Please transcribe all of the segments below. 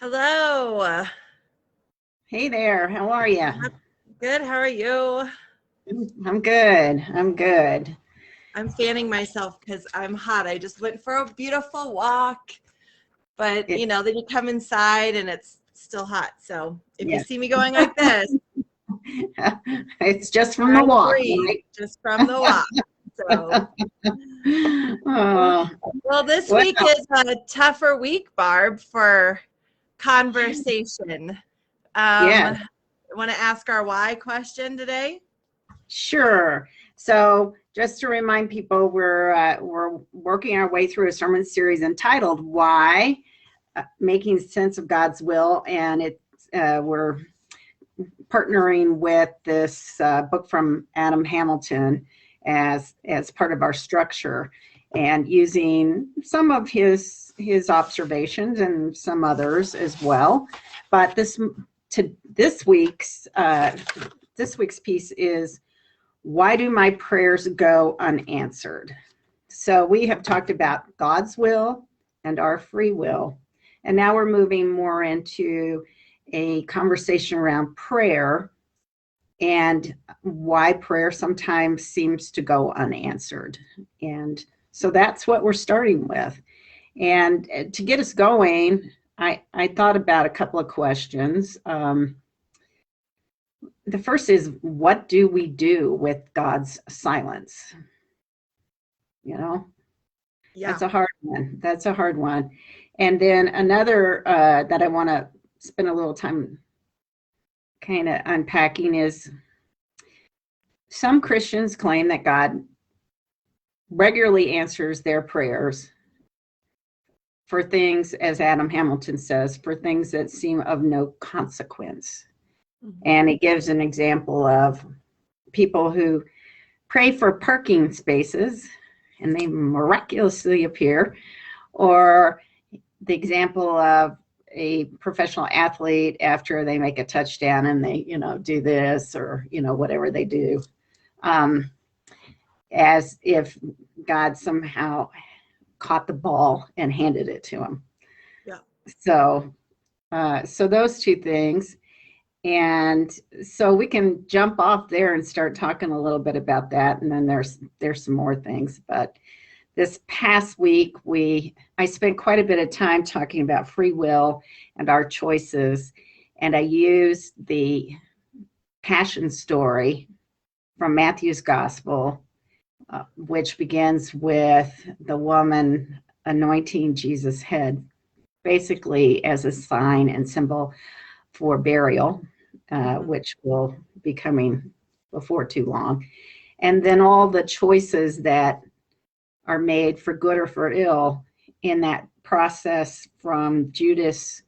Hello. Hey there, how are you? Good. How are you? I'm good. I'm good. I'm fanning myself because I'm hot. I just went for a beautiful walk, but It, then you come inside and it's still hot. So if you yes, see me going like this, it's just from the try to walk, breathe right? just from the walk. So, Oh, well, this well, week is a tougher week, Barb, for conversation. yeah, Want to ask our why question today? sure. So, just to remind people, we're working our way through a sermon series entitled "Why." Making sense of God's will, and we're partnering with this book from Adam Hamilton as part of our structure, and using some of his observations and some others as well. But this week's piece is, why do my prayers go unanswered? So we have talked about God's will and our free will, and now we're moving more into a conversation around prayer and why prayer sometimes seems to go unanswered. And so that's what we're starting with. And to get us going, I thought about a couple of questions. The first is, what do we do with God's silence? You know, Yeah. that's a hard one. That's a hard one. And then another that I want to spend a little time kind of unpacking is, some Christians claim that God regularly answers their prayers for things, as Adam Hamilton says, for things that seem of no consequence. Mm-hmm. And he gives an example of people who pray for parking spaces and they miraculously appear, or the example of a professional athlete after they make a touchdown and they, do this, or, whatever they do, as if God somehow caught the ball and handed it to him. Yeah. So those two things. And so we can jump off there and start talking a little bit about that. And then there's some more things. But this past week, I spent quite a bit of time talking about free will and our choices. And I used the Passion story from Matthew's Gospel, which begins with the woman anointing Jesus' head, basically as a sign and symbol for burial, which will be coming before too long. And then all the choices that are made for good or for ill in that process, from Judas'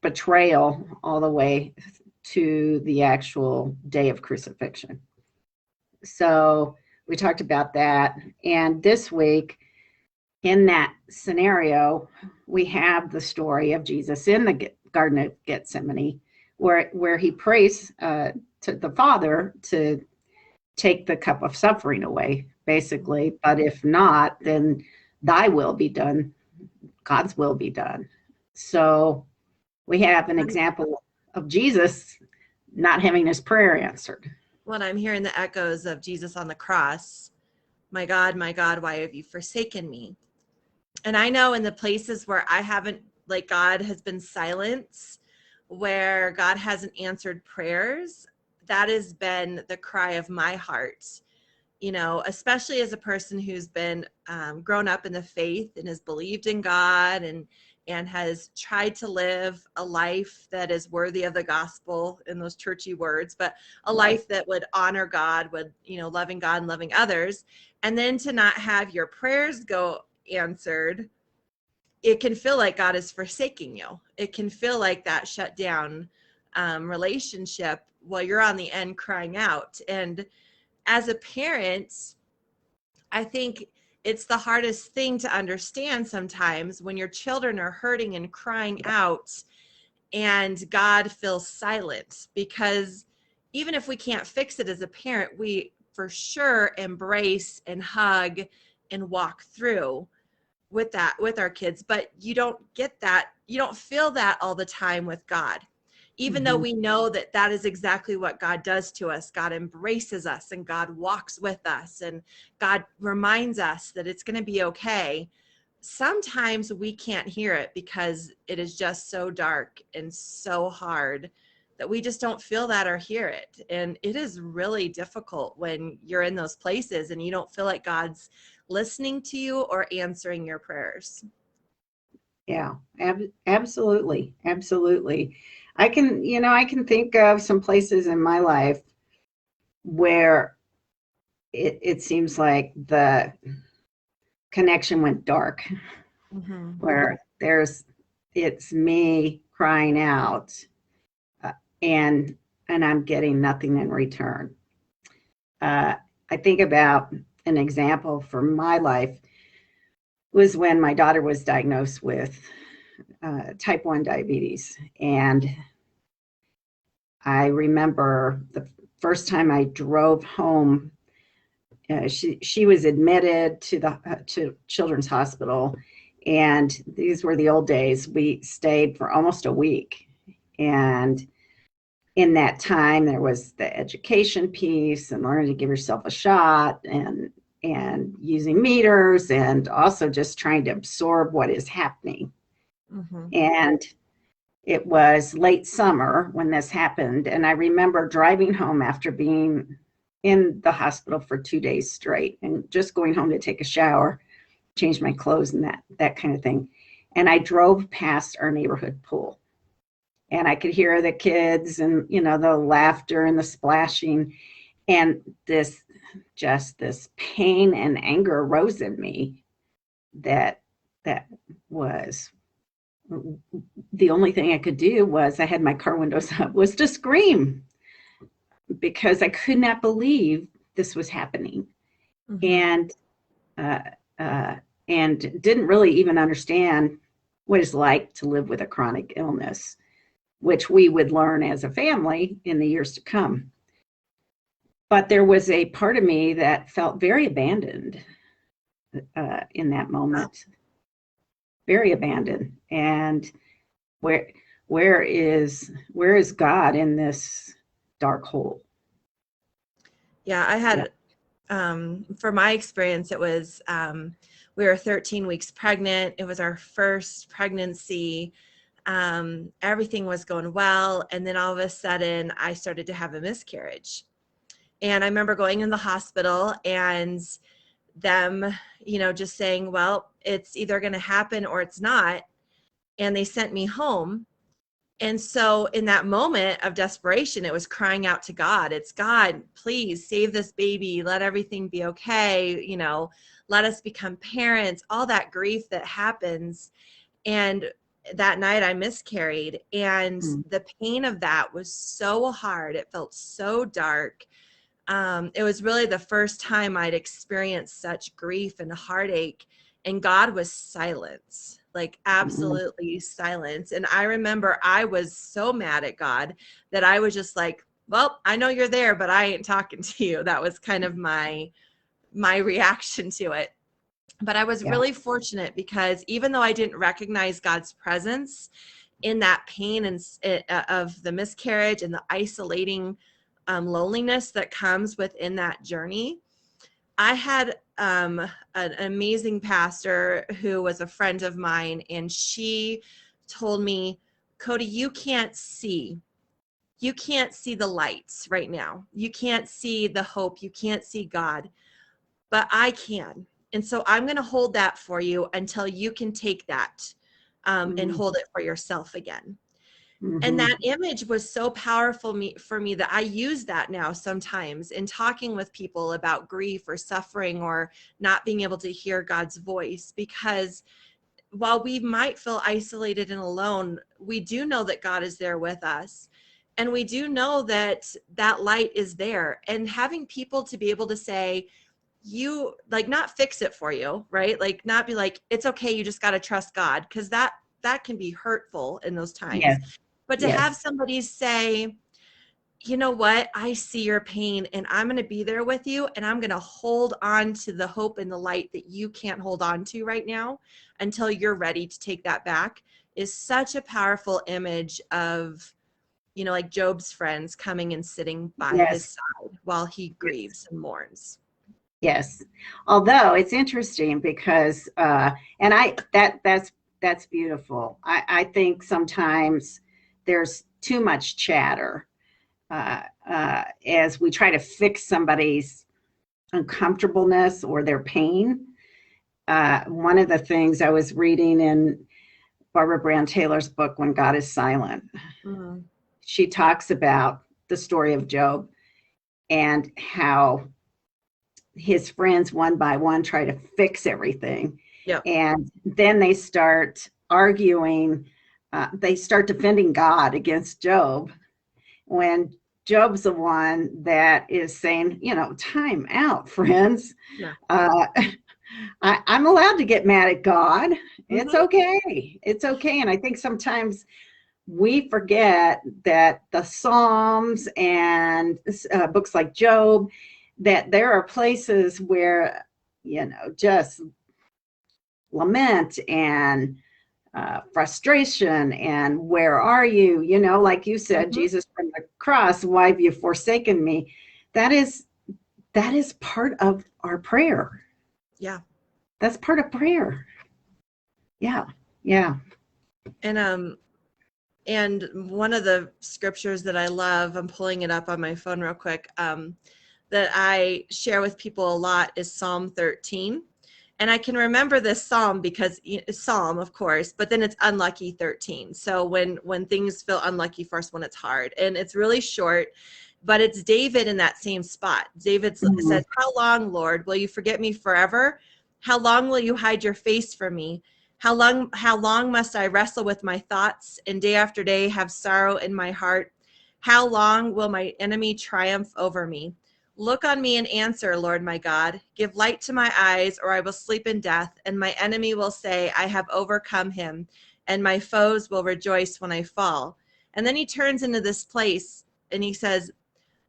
betrayal all the way to the actual day of crucifixion. So we talked about that. And this week, in that scenario, we have the story of Jesus in the Garden of Gethsemane, where he prays to the Father to take the cup of suffering away, basically. But if not, then thy will be done, God's will be done. So we have an example of Jesus not having his prayer answered. Well, I'm hearing the echoes of Jesus on the cross. My God, why have you forsaken me? And I know in the places where I haven't, like, God has been silent, where God hasn't answered prayers, that has been the cry of my heart, especially as a person who's been grown up in the faith and has believed in God and has tried to live a life that is worthy of the gospel, in those churchy words, but a life that would honor God, would, loving God and loving others. And then to not have your prayers go answered, it can feel like God is forsaking you. It can feel like that shut down relationship while you're on the end crying out. And as a parent, I think it's the hardest thing to understand sometimes, when your children are hurting and crying out and God feels silent, because even if we can't fix it as a parent, we for sure embrace and hug and walk through. with our kids, but you don't get that. You don't feel that all the time with God. Even though we know that that is exactly what God does to us. God embraces us and God walks with us and God reminds us that it's going to be okay. Sometimes we can't hear it because it is just so dark and so hard that we just don't feel that or hear it. And it is really difficult when you're in those places and you don't feel like God's listening to you or answering your prayers. Yeah, absolutely. Absolutely. I can think of some places in my life where it seems like the connection went dark, where it's me crying out, and I'm getting nothing in return. I think about an example from my life was when my daughter was diagnosed with type 1 diabetes. And I remember the first time I drove home, she was admitted to Children's Hospital. And these were the old days. We stayed for almost a week. And in that time, there was the education piece and learning to give yourself a shot and using meters and also just trying to absorb what is happening. And it was late summer when this happened. And I remember driving home after being in the hospital for 2 days straight and just going home to take a shower, change my clothes and that kind of thing. And I drove past our neighborhood pool. And I could hear the kids and, the laughter and the splashing. And this pain and anger rose in me that was the only thing I could do was I had my car windows up was to scream because I could not believe this was happening. And didn't really even understand what it's like to live with a chronic illness, which we would learn as a family in the years to come. But there was a part of me that felt very abandoned in that moment, very abandoned. And where is God in this dark hole? Yeah, I had, for my experience, it was, we were 13 weeks pregnant. It was our first pregnancy. Everything was going well. And then all of a sudden I started to have a miscarriage. And I remember going in the hospital and them, just saying, well, it's either going to happen or it's not. And they sent me home. And so in that moment of desperation, it was crying out to God. It's God, please save this baby. Let everything be okay. Let us become parents, all that grief that happens. And that night I miscarried, and the pain of that was so hard. It felt so dark. It was really the first time I'd experienced such grief and heartache, and God was silent, like absolutely silent. And I remember I was so mad at God that I was just like, well, I know you're there, but I ain't talking to you. That was kind of my reaction to it. But I was really fortunate because even though I didn't recognize God's presence in that pain and of the miscarriage and the isolating loneliness that comes within that journey, I had an amazing pastor who was a friend of mine, and she told me, Cody, you can't see the lights right now. You can't see the hope. You can't see God, but I can. And so I'm going to hold that for you until you can take that and hold it for yourself again. And that image was so powerful for me that I use that now sometimes in talking with people about grief or suffering or not being able to hear God's voice, because while we might feel isolated and alone, we do know that God is there with us. And we do know that that light is there. And having people to be able to say, you like, not fix it for you, right? Like not be like, it's okay, you just got to trust God, because that can be hurtful in those times. But to have somebody say, you know what? I see your pain and I'm going to be there with you, and I'm going to hold on to the hope and the light that you can't hold on to right now until you're ready to take that back, is such a powerful image of, you know, like Job's friends coming and sitting by his Yes. side while he grieves and mourns. Yes. Although it's interesting because, and that's beautiful. I think sometimes there's too much chatter as we try to fix somebody's uncomfortableness or their pain. One of the things I was reading in Barbara Brown Taylor's book, When God is Silent, she talks about the story of Job and how his friends one by one try to fix everything. Yep. And then they start arguing. They start defending God against Job when Job's the one that is saying, you know, time out, friends. Yeah. I'm allowed to get mad at God. It's okay. It's okay. And I think sometimes we forget that the Psalms and books like Job, that there are places where, you know, just lament and frustration and where are you, you know, like you said, Jesus from the cross, why have you forsaken me? That is part of our prayer. Yeah. That's part of prayer. Yeah. And one of the scriptures that I love, I'm pulling it up on my phone real quick, that I share with people a lot is Psalm 13. And I can remember this psalm because Psalm, of course, but then it's unlucky 13. So when things feel unlucky for us, when it's hard, and it's really short, but it's David in that same spot. David says, "How long, Lord, will you forget me forever? How long will you hide your face from me? How long must I wrestle with my thoughts and day after day have sorrow in my heart? How long will my enemy triumph over me? Look on me and answer, Lord my God. Give light to my eyes, or I will sleep in death, and my enemy will say, I have overcome him, and my foes will rejoice when I fall." And then he turns into this place and he says,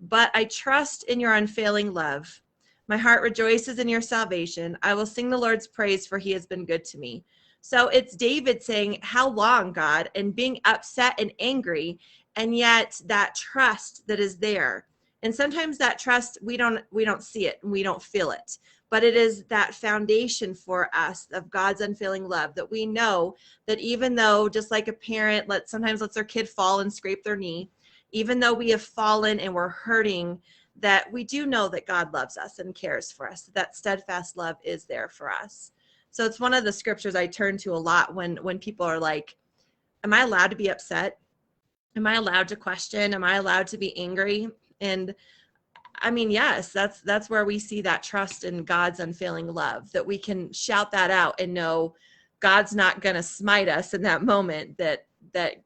"But I trust in your unfailing love. My heart rejoices in your salvation. I will sing the Lord's praise, for he has been good to me." So it's David saying, how long, God, and being upset and angry, and yet that trust that is there. And sometimes that trust, we don't see it and we don't feel it, but it is that foundation for us of God's unfailing love, that we know that even though, just like a parent sometimes lets their kid fall and scrape their knee, even though we have fallen and we're hurting, that we do know that God loves us and cares for us, that steadfast love is there for us. So it's one of the scriptures I turn to a lot when people are like, am I allowed to be upset? Am I allowed to question? Am I allowed to be angry? And I mean, yes, that's where we see that trust in God's unfailing love, that we can shout that out and know God's not going to smite us in that moment, that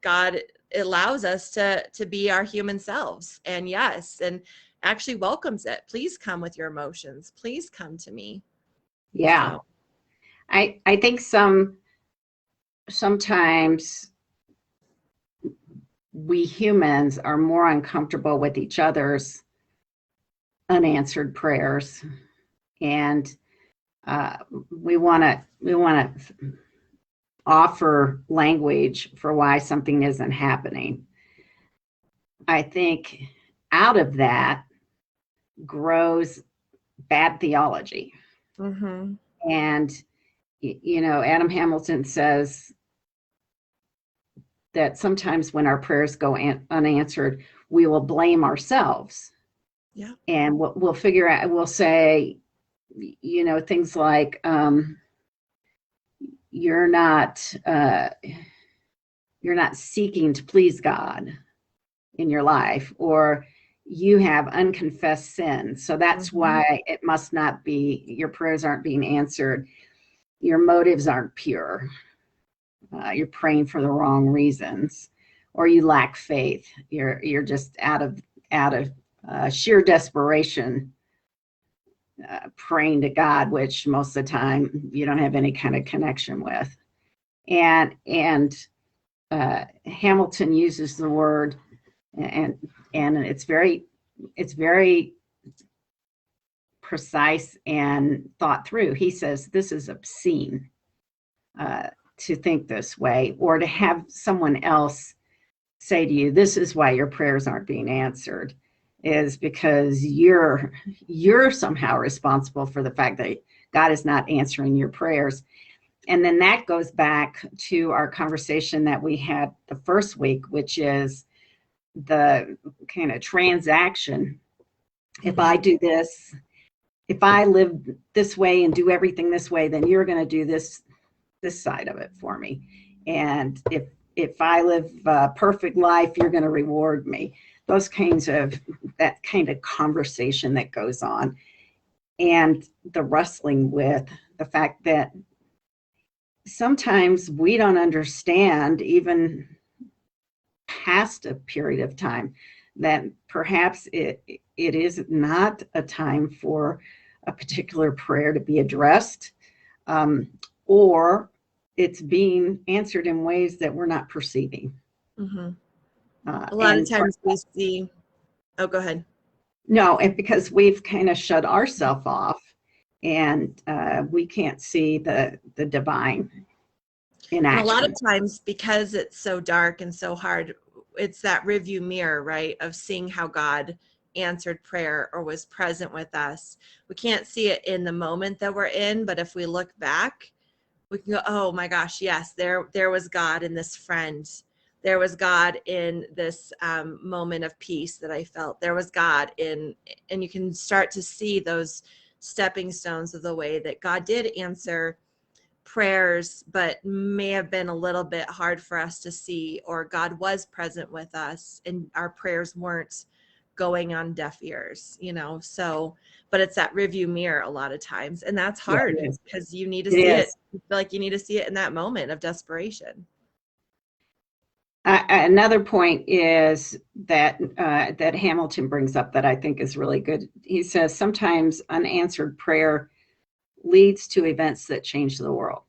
God allows us to be our human selves. And yes, and actually welcomes it. Please come with your emotions. Please come to me. Yeah. So. I think sometimes we humans are more uncomfortable with each other's unanswered prayers, and we want to offer language for why something isn't happening. I think out of that grows bad theology. And you know, Adam Hamilton says that sometimes when our prayers go unanswered, we will blame ourselves. Yeah. And we'll figure out, we'll say, you know, things like, you're not seeking to please God in your life, or you have unconfessed sin. So that's why it must not be, your prayers aren't being answered. Your motives aren't pure. You're praying for the wrong reasons, or you lack faith. You're just out of sheer desperation, praying to God, which most of the time you don't have any kind of connection with. And Hamilton uses the word and it's very precise and thought through. He says this is obscene to think this way, or to have someone else say to you, this is why your prayers aren't being answered, is because you're somehow responsible for the fact that God is not answering your prayers. And then that goes back to our conversation that we had the first week, which is the kind of transaction. If I do this, if I live this way and do everything this way, then you're going to do this side of it for me. And if I live a perfect life, you're going to reward me. That kind of conversation that goes on, and the wrestling with the fact that sometimes we don't understand, even past a period of time, that perhaps it is not a time for a particular prayer to be addressed, or it's being answered in ways that we're not perceiving. Mm-hmm. A lot of times we see, oh, go ahead. No, and because we've kind of shut ourselves off, and we can't see the divine in action. And a lot of times, because it's so dark and so hard, it's that review mirror, right, of seeing how God answered prayer or was present with us. We can't see it in the moment that we're in, but if we look back, we can go, oh my gosh, yes, there was God in this friend. There was God in this moment of peace that I felt. There was God and you can start to see those stepping stones of the way that God did answer prayers, but may have been a little bit hard for us to see, or God was present with us and our prayers weren't going on deaf ears, so, but it's that review mirror a lot of times. And that's hard because you need to see it. You feel like you need to see it in that moment of desperation. Another point is that Hamilton brings up that I think is really good. He says sometimes unanswered prayer leads to events that change the world.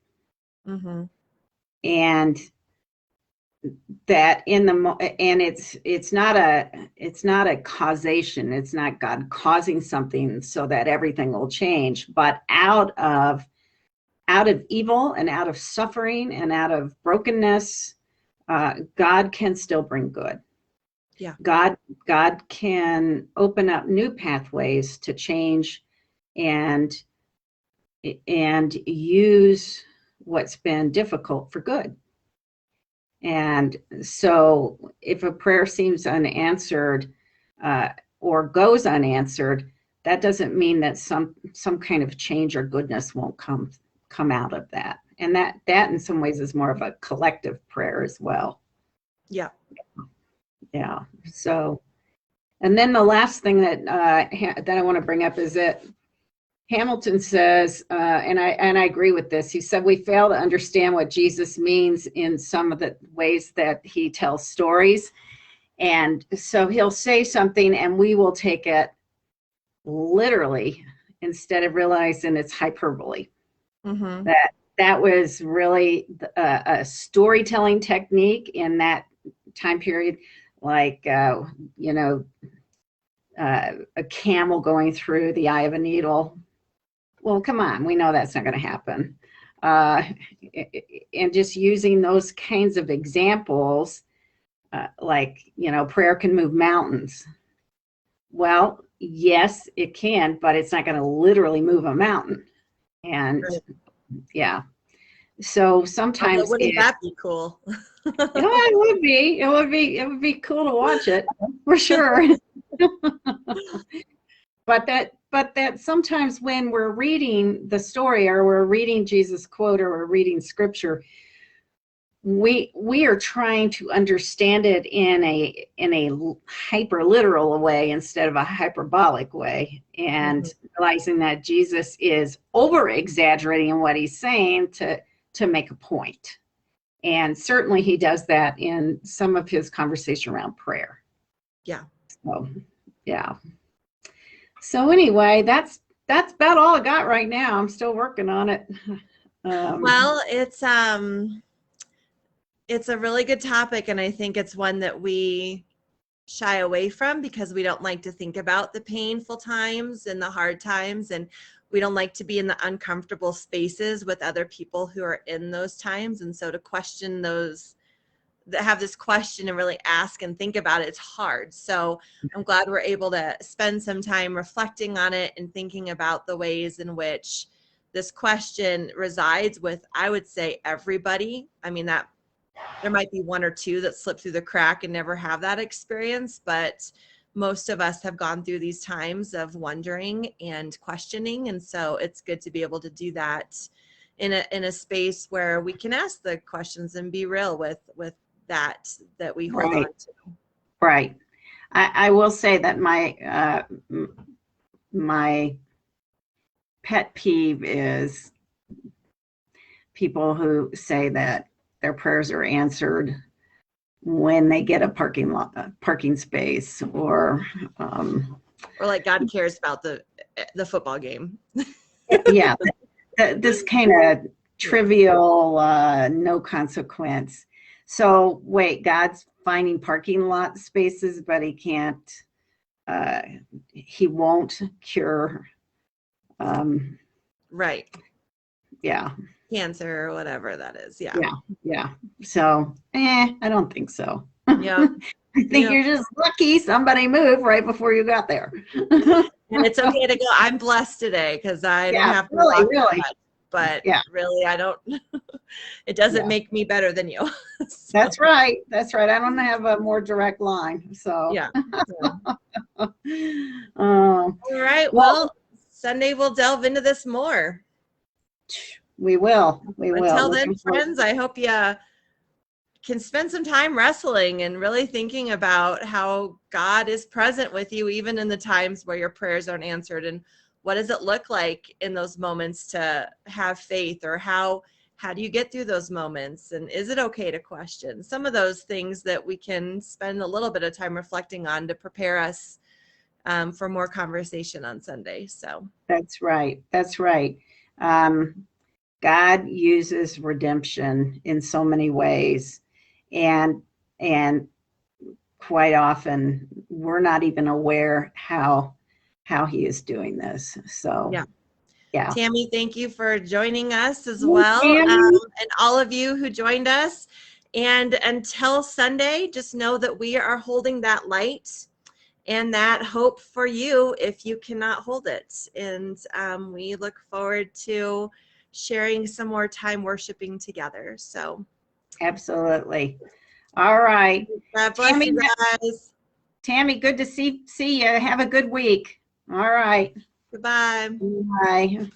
Mm-hmm. And that it's not a causation. It's not God causing something so that everything will change, but out of evil and out of suffering and out of brokenness, God can still bring good. Yeah. God can open up new pathways to change and use what's been difficult for good. And so if a prayer seems unanswered or goes unanswered, that doesn't mean that some kind of change or goodness won't come out of that. And that in some ways is more of a collective prayer as well. Yeah. Yeah. So, and then the last thing that I want to bring up is that Hamilton says, and I agree with this. He said we fail to understand what Jesus means in some of the ways that he tells stories, and so he'll say something and we will take it literally instead of realizing it's hyperbole. Mm-hmm. That was really a storytelling technique in that time period, like a camel going through the eye of a needle. Well, come on, we know that's not going to happen. And just using those kinds of examples, like, prayer can move mountains. Well, yes, it can, but it's not going to literally move a mountain. And right. Yeah. So sometimes Although, wouldn't that be cool? It would be cool to watch it for sure. But that sometimes when we're reading the story or we're reading Jesus' quote or we're reading scripture, we are trying to understand it in a hyper literal way instead of a hyperbolic way, and realizing that Jesus is over exaggerating in what he's saying to make a point. And certainly he does that in some of his conversation around prayer. Yeah. So, yeah. So anyway, that's about all I got right now. I'm still working on it. Well, it's a really good topic, and I think it's one that we shy away from, because we don't like to think about the painful times and the hard times, and we don't like to be in the uncomfortable spaces with other people who are in those times. And so to question those, that have this question and really ask and think about it, it's hard. So I'm glad we're able to spend some time reflecting on it and thinking about the ways in which this question resides with, I would say, everybody. I mean, that there might be one or two that slip through the crack and never have that experience, but most of us have gone through these times of wondering and questioning. And so it's good to be able to do that in a space where we can ask the questions and be real with that we hold on to. Right. I will say that my pet peeve is people who say that their prayers are answered when they get a parking space, or like God cares about the football game. Yeah, this kind of trivial, no consequence. So wait, God's finding parking lot spaces, but he can't, he won't cure. Right. Yeah. Cancer or whatever that is. Yeah. Yeah. So, I don't think so. Yeah. I think you're just lucky somebody moved right before you got there. And it's okay to go, I'm blessed today because I didn't have to walk really. much, but really I don't, it doesn't make me better than you. So. That's right. I don't have a more direct line. So yeah. All right. Well, Sunday we'll delve into this more. We will. Until then, friends, I hope you can spend some time wrestling and really thinking about how God is present with you, even in the times where your prayers aren't answered. And what does it look like in those moments to have faith, or how do you get through those moments? And is it okay to question? Some of those things that we can spend a little bit of time reflecting on to prepare us for more conversation on Sunday. So that's right. God uses redemption in so many ways, and quite often we're not even aware how he is doing this. So yeah. Tammy, thank you for joining us as well, and all of you who joined us. And until Sunday, just know that we are holding that light and that hope for you if you cannot hold it. And we look forward to sharing some more time worshiping together. So absolutely. All right. God bless Tammy, you guys. Tammy, good to see you. Have a good week. All right. Goodbye. Bye.